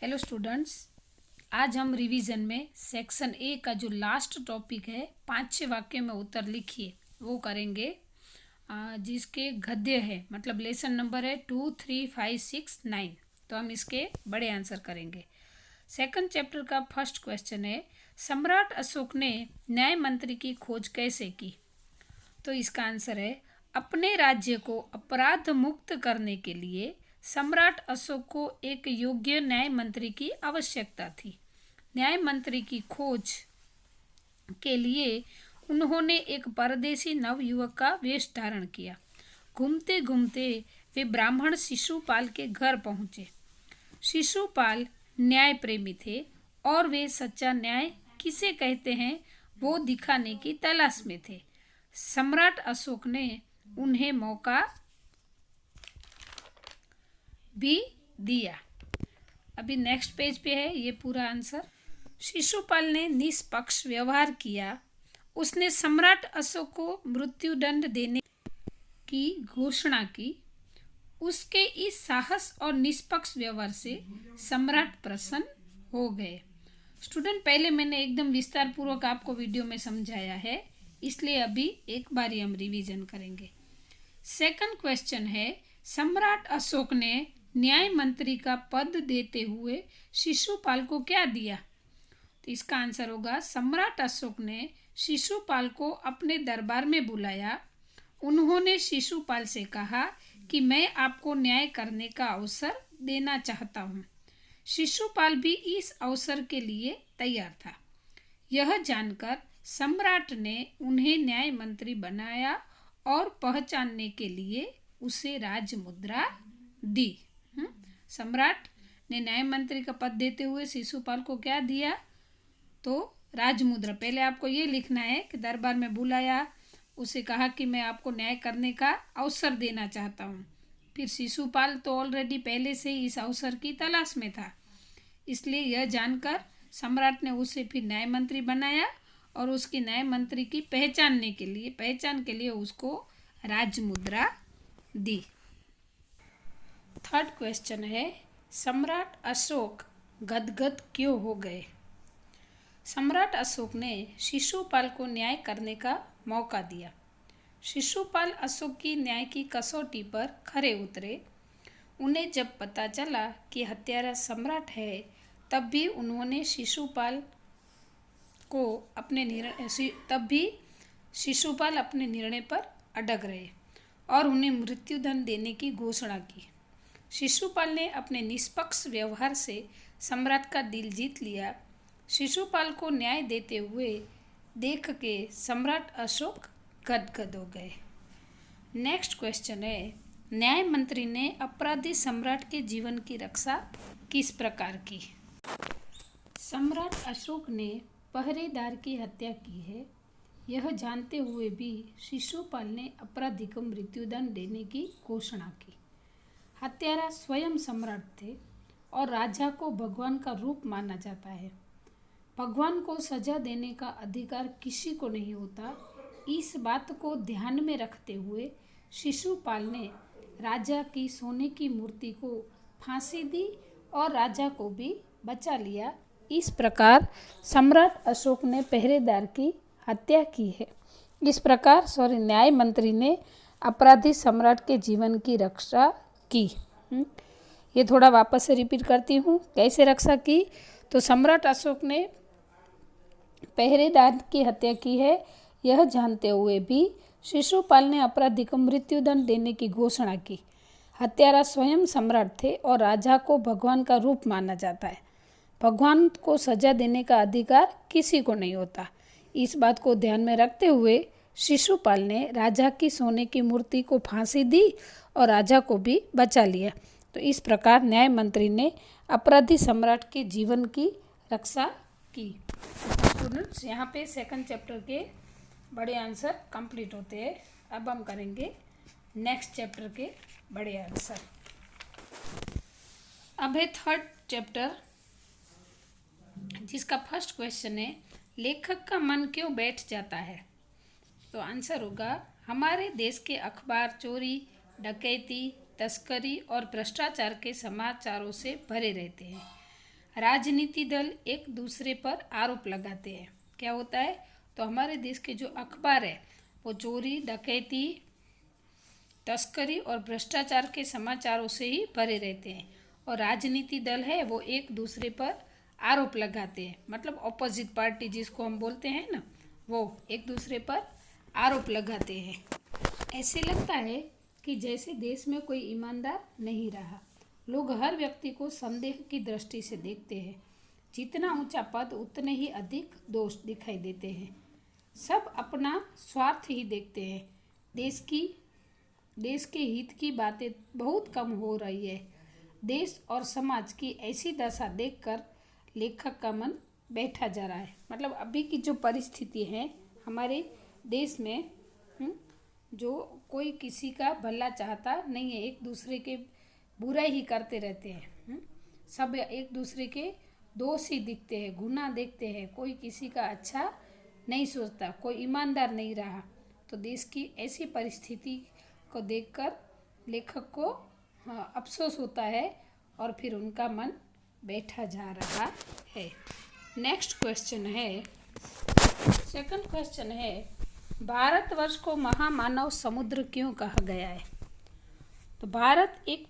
Hello students, आज हम revision में सेक्शन ए का जो लास्ट टॉपिक है 5-6 वाक्य में उत्तर लिखिए वो करेंगे, जिसके गद्य है मतलब लेसन नंबर है 2, 3, 5, 6, 9। तो हम इसके बड़े आंसर करेंगे। सेकंड चैप्टर का फर्स्ट क्वेश्चन है, सम्राट अशोक ने न्याय मंत्री की खोज कैसे की? तो इसका आंसर है, अपने राज्य को अपराध मुक्त करने के लिए सम्राट अशोक को एक योग्य न्याय मंत्री की आवश्यकता थी। न्याय मंत्री की खोज के लिए उन्होंने एक परदेशी नवयुवक का वेश धारण किया। घूमते घूमते वे ब्राह्मण शिशुपाल के घर पहुंचे। शिशुपाल न्याय प्रेमी थे और वे सच्चा न्याय किसे कहते हैं वो दिखाने की तलाश में थे। सम्राट अशोक ने उन्हें मौका भी दिया। अभी नेक्स्ट पेज पे है ये पूरा आंसर। शिशुपाल ने निष्पक्ष व्यवहार किया। उसने सम्राट अशोक को मृत्युदंड देने की घोषणा की। उसके इस साहस और निष्पक्ष व्यवहार से सम्राट प्रसन्न हो गए। स्टूडेंट, पहले मैंने एकदम विस्तार पूर्वक आपको वीडियो में समझाया है, इसलिए अभी एक बार ही हम रिवीजन करेंगे। सेकंड क्वेश्चन है, सम्राट अशोक ने न्याय मंत्री का पद देते हुए शिशुपाल को क्या दिया? तो इसका आंसर होगा, सम्राट अशोक ने शिशुपाल को अपने दरबार में बुलाया। उन्होंने शिशुपाल से कहा कि मैं आपको न्याय करने का अवसर देना चाहता हूँ। शिशुपाल भी इस अवसर के लिए तैयार था। यह जानकर सम्राट ने उन्हें न्याय मंत्री बनाया और पहचानने के लिए उसे राजमुद्रा दी। सम्राट ने न्याय मंत्री का पद देते हुए शिशुपाल को क्या दिया? तो राजमुद्रा। पहले आपको ये लिखना है कि दरबार में बुलाया, उसे कहा कि मैं आपको न्याय करने का अवसर देना चाहता हूँ। फिर शिशुपाल तो ऑलरेडी पहले से ही इस अवसर की तलाश में था, इसलिए यह जानकर सम्राट ने उसे फिर न्याय मंत्री बनाया और उसकी न्याय मंत्री की पहचान के लिए उसको राजमुद्रा दी। थर्ड क्वेश्चन है, सम्राट अशोक गदगद क्यों हो गए? सम्राट अशोक ने शिशुपाल को न्याय करने का मौका दिया। शिशुपाल अशोक की न्याय की कसौटी पर खरे उतरे। उन्हें जब पता चला कि हत्यारा सम्राट है, तब भी शिशुपाल अपने निर्णय पर अड़ग रहे और उन्हें मृत्युदंड देने की घोषणा की। शिशुपाल ने अपने निष्पक्ष व्यवहार से सम्राट का दिल जीत लिया। शिशुपाल को न्याय देते हुए देख के सम्राट अशोक गदगद हो गए। नेक्स्ट क्वेश्चन है, न्याय मंत्री ने अपराधी सम्राट के जीवन की रक्षा किस प्रकार की? सम्राट अशोक ने पहरेदार की हत्या की है। यह जानते हुए भी शिशुपाल ने अपराधी को मृत्युदंड देने की घोषणा की। हत्यारा स्वयं सम्राट थे और राजा को भगवान का रूप माना जाता है। भगवान को सजा देने का अधिकार किसी को नहीं होता। इस बात को ध्यान में रखते हुए शिशुपाल ने राजा की सोने की मूर्ति को फांसी दी और राजा को भी बचा लिया। इस प्रकार सम्राट अशोक ने पहरेदार की हत्या की है। इस प्रकार न्याय मंत्री ने अपराधी सम्राट के जीवन की रक्षा की। ये थोड़ा वापस से रिपीट करती हूँ, कैसे रक्षा की? तो सम्राट अशोक ने पहरेदार की हत्या की है। यह जानते हुए भी शिशुपाल ने अपराधी को मृत्युदंड देने की घोषणा की। हत्यारा स्वयं सम्राट थे और राजा को भगवान का रूप माना जाता है। भगवान को सजा देने का अधिकार किसी को नहीं होता। इस बात को ध्यान में रखते हुए शिशुपाल ने राजा की सोने की मूर्ति को फांसी दी और राजा को भी बचा लिया। तो इस प्रकार न्याय मंत्री ने अपराधी सम्राट के जीवन की रक्षा की। स्टूडेंट्स, यहाँ पे सेकंड चैप्टर के बड़े आंसर कंप्लीट होते हैं। अब हम करेंगे नेक्स्ट चैप्टर के बड़े आंसर। अब है थर्ड चैप्टर, जिसका फर्स्ट क्वेश्चन है, लेखक का मन क्यों बैठ जाता है? तो आंसर होगा, हमारे देश के अखबार चोरी, डकैती, तस्करी और भ्रष्टाचार के समाचारों से भरे रहते हैं। राजनीति दल एक दूसरे पर आरोप लगाते हैं। क्या होता है? तो हमारे देश के जो अखबार है वो चोरी, डकैती, तस्करी और भ्रष्टाचार के समाचारों से ही भरे रहते हैं। और राजनीति दल है वो एक दूसरे पर आरोप लगाते हैं, मतलब ऑपोजिट पार्टी जिसको हम बोलते हैं ना, वो एक दूसरे पर आरोप लगाते हैं। ऐसे लगता है कि जैसे देश में कोई ईमानदार नहीं रहा। लोग हर व्यक्ति को संदेह की दृष्टि से देखते हैं। जितना ऊंचा पद उतने ही अधिक दोष दिखाई देते हैं। सब अपना स्वार्थ ही देखते हैं। देश के हित की बातें बहुत कम हो रही है। देश और समाज की ऐसी दशा देखकर लेखक का मन बैठा जा रहा है। मतलब अभी की जो परिस्थिति है हमारे देश में, जो कोई किसी का भला चाहता नहीं है, एक दूसरे के बुराई ही करते रहते हैं। सब एक दूसरे के दोष ही दिखते हैं, गुनाह देखते हैं। कोई किसी का अच्छा नहीं सोचता, कोई ईमानदार नहीं रहा। तो देश की ऐसी परिस्थिति को देखकर लेखक को अफसोस होता है और फिर उनका मन बैठा जा रहा है। नेक्स्ट क्वेश्चन है, सेकंड क्वेश्चन है, भारतवर्ष को महामानव समुद्र क्यों कहा गया है? तो भारत एक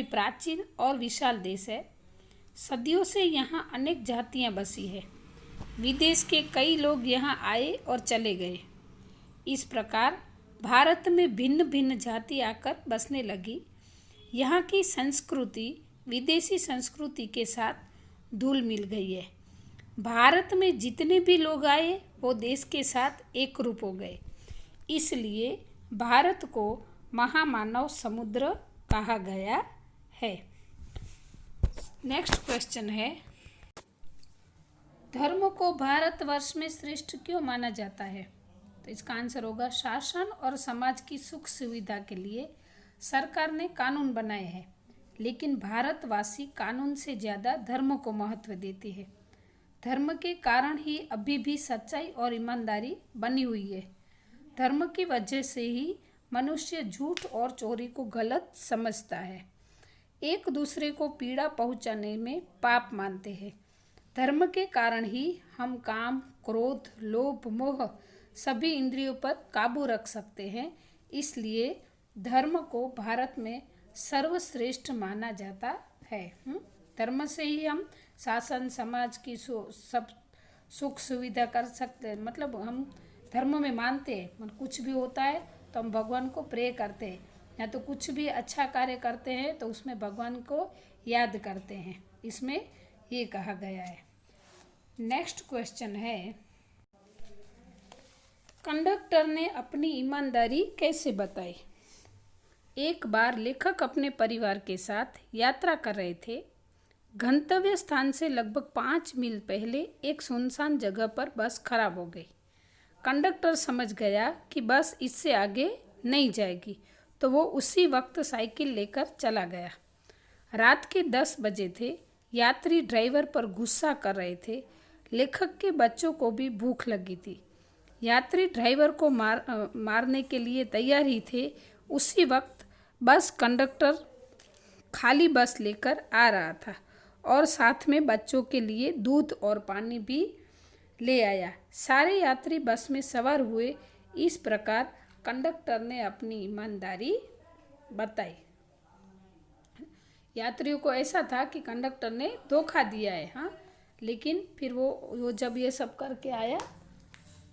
प्राचीन और विशाल देश है। सदियों से यहाँ अनेक जातियाँ बसी है। विदेश के कई लोग यहाँ आए और चले गए। इस प्रकार भारत में भिन्न भिन्न जाति आकर बसने लगी। यहाँ की संस्कृति विदेशी संस्कृति के साथ धुल मिल गई है। भारत में जितने भी लोग आए वो देश के साथ एक रूप हो गए। इसलिए भारत को महामानव समुद्र कहा गया है। नेक्स्ट क्वेश्चन है, धर्म को भारतवर्ष में श्रेष्ठ क्यों माना जाता है? तो इसका आंसर होगा, शासन और समाज की सुख सुविधा के लिए सरकार ने कानून बनाए हैं, लेकिन भारतवासी कानून से ज़्यादा धर्म को महत्व देते हैं। धर्म के कारण ही अभी भी सच्चाई और ईमानदारी बनी हुई है। धर्म की वजह से ही मनुष्य झूठ और चोरी को गलत समझता है, एक दूसरे को पीड़ा पहुंचाने में पाप मानते हैं। धर्म के कारण ही हम काम, क्रोध, लोभ, मोह सभी इंद्रियों पर काबू रख सकते हैं। इसलिए धर्म को भारत में सर्वश्रेष्ठ माना जाता है। धर्म से ही हम शासन, समाज की सब सुख सुविधा कर सकते हैं। मतलब हम धर्म में मानते हैं, मतलब कुछ भी होता है तो हम भगवान को प्रे करते हैं, या तो कुछ भी अच्छा कार्य करते हैं तो उसमें भगवान को याद करते हैं। इसमें ये कहा गया है। नेक्स्ट क्वेश्चन है, कंडक्टर ने अपनी ईमानदारी कैसे बताई? एक बार लेखक अपने परिवार के साथ यात्रा कर रहे थे। गंतव्य स्थान से लगभग 5 मील पहले एक सुनसान जगह पर बस खराब हो गई। कंडक्टर समझ गया कि बस इससे आगे नहीं जाएगी, तो वो उसी वक्त साइकिल लेकर चला गया। रात के 10 बजे थे। यात्री ड्राइवर पर गुस्सा कर रहे थे। लेखक के बच्चों को भी भूख लगी थी। यात्री ड्राइवर को मारने के लिए तैयार ही थे। उसी वक्त बस कंडक्टर खाली बस लेकर आ रहा था और साथ में बच्चों के लिए दूध और पानी भी ले आया। सारे यात्री बस में सवार हुए। इस प्रकार कंडक्टर ने अपनी ईमानदारी बताई। यात्रियों को ऐसा था कि कंडक्टर ने धोखा दिया है, लेकिन फिर वो जब ये सब करके आया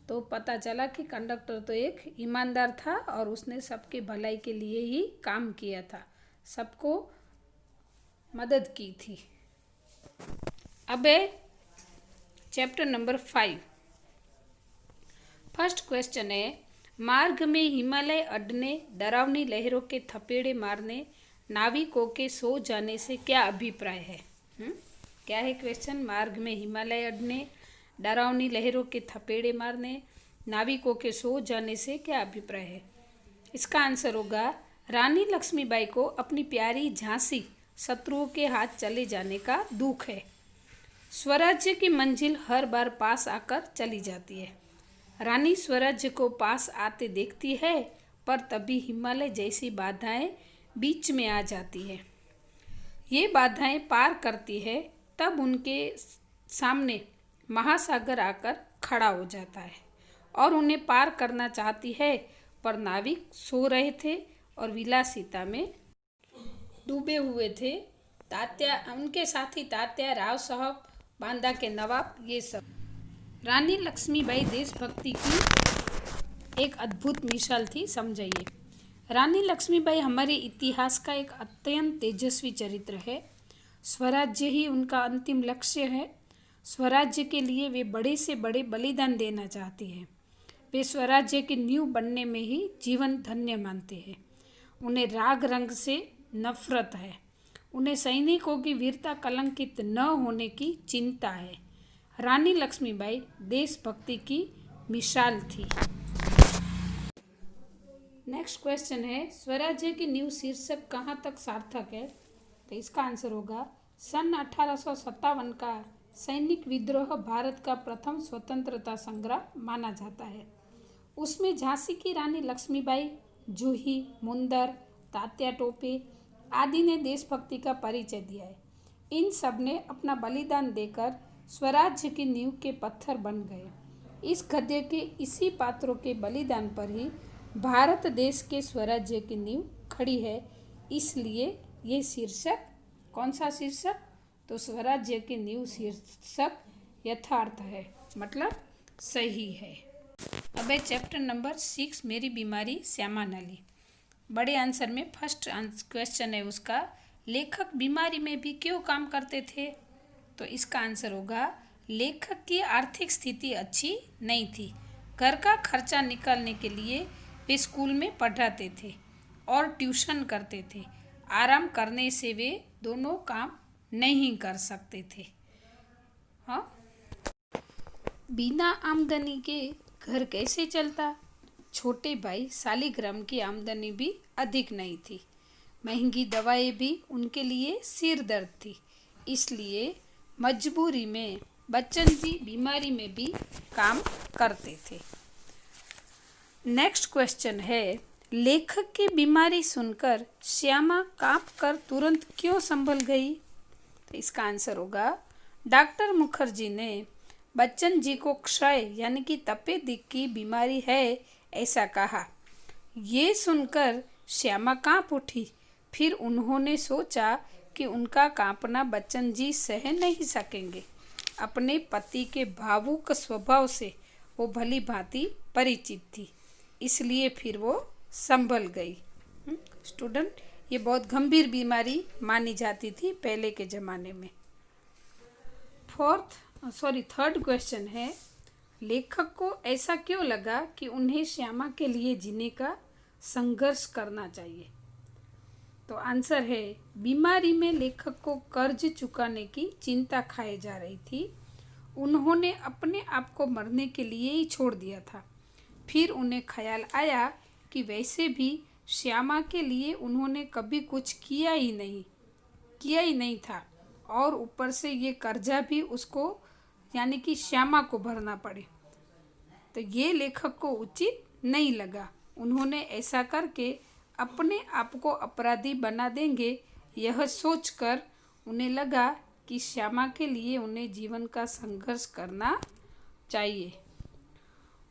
तो पता चला कि कंडक्टर तो एक ईमानदार था और उसने सबके भलाई के लिए ही काम किया था, सबको मदद की थी। अब है चैप्टर नंबर 5। फर्स्ट क्वेश्चन है, मार्ग में हिमालय अड्डने, डरावनी लहरों के थपेड़े मारने, नाविकों के सो जाने से क्या अभिप्राय है? क्या है क्वेश्चन? मार्ग में हिमालय अड्डने, डरावनी लहरों के थपेड़े मारने, नाविकों के सो जाने से क्या अभिप्राय है? इसका आंसर होगा, रानी लक्ष्मीबाई को अपनी प्यारी झांसी शत्रुओं के हाथ चले जाने का दुख है। स्वराज्य की मंजिल हर बार पास आकर चली जाती है। रानी स्वराज्य को पास आते देखती है, पर तभी हिमालय जैसी बाधाएं बीच में आ जाती है। ये बाधाएं पार करती है तब उनके सामने महासागर आकर खड़ा हो जाता है और उन्हें पार करना चाहती है, पर नाविक सो रहे थे और विलासिता में डूबे हुए थे। तात्या, उनके साथी तात्या, राव साहब, बांदा के नवाब, ये सब। रानी लक्ष्मीबाई देशभक्ति की एक अद्भुत मिसाल थी, समझिए। रानी लक्ष्मीबाई हमारे इतिहास का एक अत्यंत तेजस्वी चरित्र है। स्वराज्य ही उनका अंतिम लक्ष्य है। स्वराज्य के लिए वे बड़े से बड़े बलिदान देना चाहती हैं। वे स्वराज्य की नींव बनने में ही जीवन धन्य मानते हैं। उन्हें राग रंग से नफरत है। उन्हें सैनिकों की वीरता कलंकित न होने की चिंता है। रानी लक्ष्मीबाई देशभक्ति की मिसाल थी। नेक्स्ट क्वेश्चन है, स्वराज्य की नींव शीर्षक कहाँ तक सार्थक है? तो इसका आंसर होगा सन 1857 का सैनिक विद्रोह भारत का प्रथम स्वतंत्रता संग्राम माना जाता है। उसमें झांसी की रानी लक्ष्मीबाई, जूही, मुंदर, तात्या टोपे आदि ने देशभक्ति का परिचय दिया है। इन सब ने अपना बलिदान देकर स्वराज्य की नींव के पत्थर बन गए। इस गद्य के इसी पात्रों के बलिदान पर ही भारत देश के स्वराज्य की नींव खड़ी है। इसलिए ये शीर्षक, कौन सा शीर्षक? तो स्वराज्य की नींव शीर्षक यथार्थ है, मतलब सही है। अब है चैप्टर नंबर 6, मेरी बीमारी श्यामा नली। बड़े आंसर में फर्स्ट क्वेश्चन है उसका, लेखक बीमारी में भी क्यों काम करते थे? तो इसका आंसर होगा लेखक की आर्थिक स्थिति अच्छी नहीं थी। घर का खर्चा निकालने के लिए वे स्कूल में पढ़ाते थे और ट्यूशन करते थे। आराम करने से वे दोनों काम नहीं कर सकते थे। हाँ, बिना आमदनी के घर कैसे चलता? छोटे भाई सालिग्राम की आमदनी भी अधिक नहीं थी। महंगी दवाएं भी उनके लिए सिर दर्द थी। इसलिए मजबूरी में बच्चन जी बीमारी में भी काम करते थे। नेक्स्ट क्वेश्चन है, लेखक की बीमारी सुनकर श्यामा कांप कर तुरंत क्यों संभल गई? तो इसका आंसर होगा डॉक्टर मुखर्जी ने बच्चन जी को क्षय यानी कि तपेदिक की बीमारी है ऐसा कहा। ये सुनकर श्यामा कांप उठी। फिर उन्होंने सोचा कि उनका कांपना बच्चन जी सह नहीं सकेंगे। अपने पति के भावुक स्वभाव से वो भली भांति परिचित थी, इसलिए फिर वो संभल गई। स्टूडेंट, ये बहुत गंभीर बीमारी मानी जाती थी पहले के ज़माने में। थर्ड क्वेश्चन है, लेखक को ऐसा क्यों लगा कि उन्हें श्यामा के लिए जीने का संघर्ष करना चाहिए? तो आंसर है, बीमारी में लेखक को कर्ज चुकाने की चिंता खाई जा रही थी। उन्होंने अपने आप को मरने के लिए ही छोड़ दिया था। फिर उन्हें ख्याल आया कि वैसे भी श्यामा के लिए उन्होंने कभी कुछ किया ही नहीं था, और ऊपर से ये कर्जा भी उसको यानी कि श्यामा को भरना पड़े, तो ये लेखक को उचित नहीं लगा। उन्होंने ऐसा करके अपने आप को अपराधी बना देंगे, यह सोचकर उन्हें लगा कि श्यामा के लिए उन्हें जीवन का संघर्ष करना चाहिए।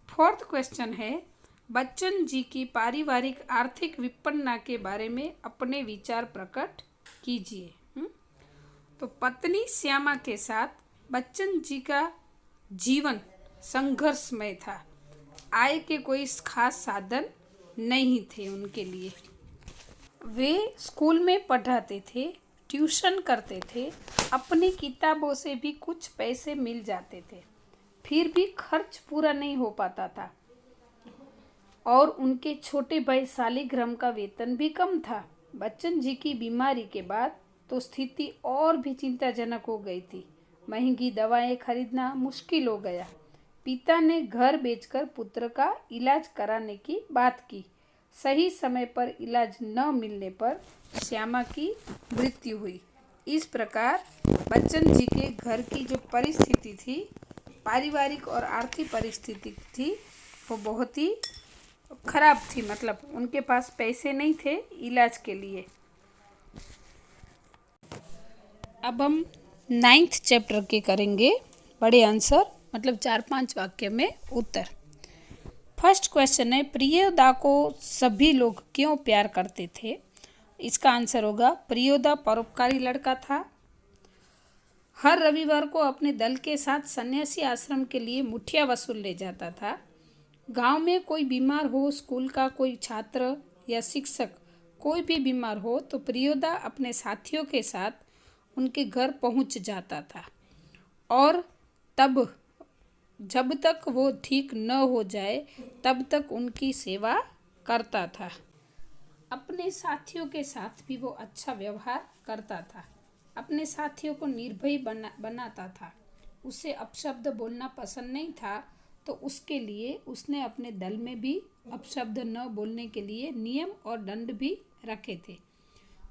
फोर्थ क्वेश्चन है, बच्चन जी की पारिवारिक आर्थिक विपन्ना के बारे में अपने विचार प्रकट कीजिए। तो पत्नी श्यामा के साथ बच्चन जी का जीवन संघर्षमय था। आय के कोई खास साधन नहीं थे उनके लिए। वे स्कूल में पढ़ाते थे, ट्यूशन करते थे, अपनी किताबों से भी कुछ पैसे मिल जाते थे, फिर भी खर्च पूरा नहीं हो पाता था। और उनके छोटे भाई सालिग्राम का वेतन भी कम था। बच्चन जी की बीमारी के बाद तो स्थिति और भी चिंताजनक हो गई थी। महंगी दवाएं खरीदना मुश्किल हो गया। पिता ने घर बेचकर पुत्र का इलाज कराने की बात की। सही समय पर इलाज न मिलने पर श्यामा की मृत्यु हुई। इस प्रकार बच्चन जी के घर की जो परिस्थिति थी, पारिवारिक और आर्थिक परिस्थिति थी, वो बहुत ही खराब थी। मतलब उनके पास पैसे नहीं थे इलाज के लिए। अब हम 9th चैप्टर के करेंगे बड़े आंसर, मतलब 4-5 वाक्य में उत्तर। फर्स्ट क्वेश्चन है, प्रियोदा को सभी लोग क्यों प्यार करते थे? इसका आंसर होगा, प्रियोदा परोपकारी लड़का था। हर रविवार को अपने दल के साथ सन्यासी आश्रम के लिए मुठिया वसूल ले जाता था। गांव में कोई बीमार हो, स्कूल का कोई छात्र या शिक्षक कोई भी बीमार हो तो प्रियोदा अपने साथियों के साथ उनके घर पहुंच जाता था और तब जब तक वो ठीक न हो जाए तब तक उनकी सेवा करता था। अपने साथियों के साथ भी वो अच्छा व्यवहार करता था। अपने साथियों को निर्भय बनाता था। उसे अपशब्द बोलना पसंद नहीं था, तो उसके लिए उसने अपने दल में भी अपशब्द न बोलने के लिए नियम और दंड भी रखे थे।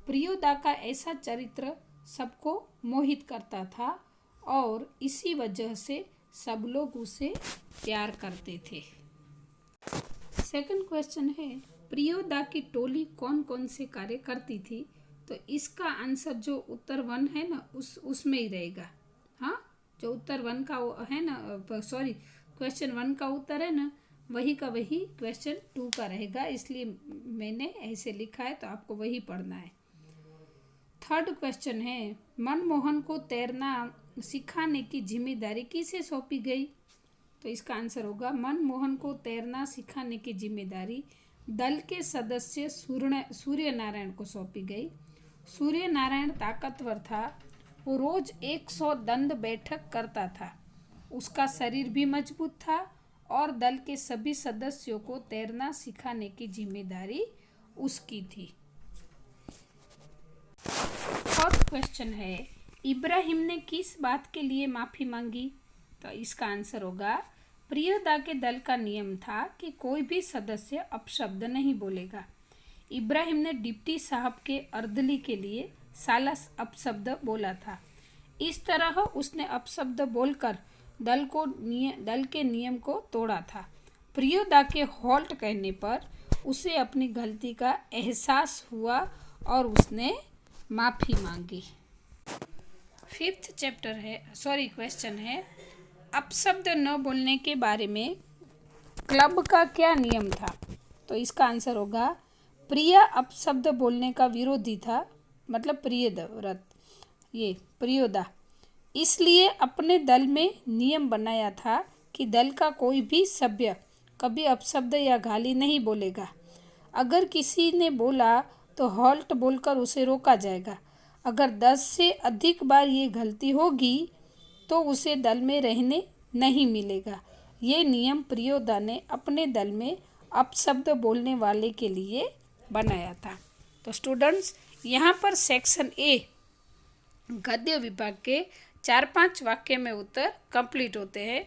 प्रियोदा का ऐसा चरित्र सबको मोहित करता था और इसी वजह से सब लोग उसे प्यार करते थे। सेकंड क्वेश्चन है, प्रियोदा की टोली कौन कौन से कार्य करती थी? तो इसका आंसर जो उत्तर 1 है ना, उसमें ही रहेगा। हाँ, जो उत्तर 1 का है ना, सॉरी क्वेश्चन 1 का उत्तर है ना, वही का वही क्वेश्चन 2 का रहेगा, इसलिए मैंने ऐसे लिखा है, तो आपको वही पढ़ना है। थर्ड क्वेश्चन है, मनमोहन को तैरना सिखाने की जिम्मेदारी किसे सौंपी गई? तो इसका आंसर होगा, मनमोहन को तैरना सिखाने की जिम्मेदारी दल के सदस्य सूर्य नारायण को सौंपी गई। सूर्य नारायण ताकतवर था। वो रोज 100 दंड बैठक करता था। उसका शरीर भी मजबूत था और दल के सभी सदस्यों को तैरना सिखाने की जिम्मेदारी उसकी थी। फोर्थ क्वेश्चन है, इब्राहिम ने किस बात के लिए माफ़ी मांगी? तो इसका आंसर होगा, प्रियोदा के दल का नियम था कि कोई भी सदस्य अपशब्द नहीं बोलेगा। इब्राहिम ने डिप्टी साहब के अर्दली के लिए साला अपशब्द बोला था। इस तरह उसने अपशब्द बोलकर दल के नियम को तोड़ा था। प्रियोदा के हॉल्ट कहने पर उसे अपनी गलती का एहसास हुआ और उसने माफ़ी मांगी। फिफ्थ चैप्टर है, क्वेश्चन है, अपशब्द न बोलने के बारे में क्लब का क्या नियम था? तो इसका आंसर होगा, प्रिया अपशब्द बोलने का विरोधी था, मतलब प्रियोदा इसलिए अपने दल में नियम बनाया था कि दल का कोई भी सभ्य कभी अपशब्द या गाली नहीं बोलेगा। अगर किसी ने बोला तो हॉल्ट बोलकर उसे रोका जाएगा। अगर 10 से अधिक बार ये गलती होगी तो उसे दल में रहने नहीं मिलेगा। ये नियम प्रियोदा ने अपने दल में अपशब्द बोलने वाले के लिए बनाया था। तो स्टूडेंट्स, यहाँ पर सेक्शन ए गद्य विभाग के 4-5 वाक्य में उत्तर कंप्लीट होते हैं।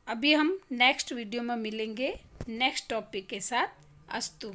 अभी हम नेक्स्ट वीडियो में मिलेंगे नेक्स्ट टॉपिक के साथ। अस्तु।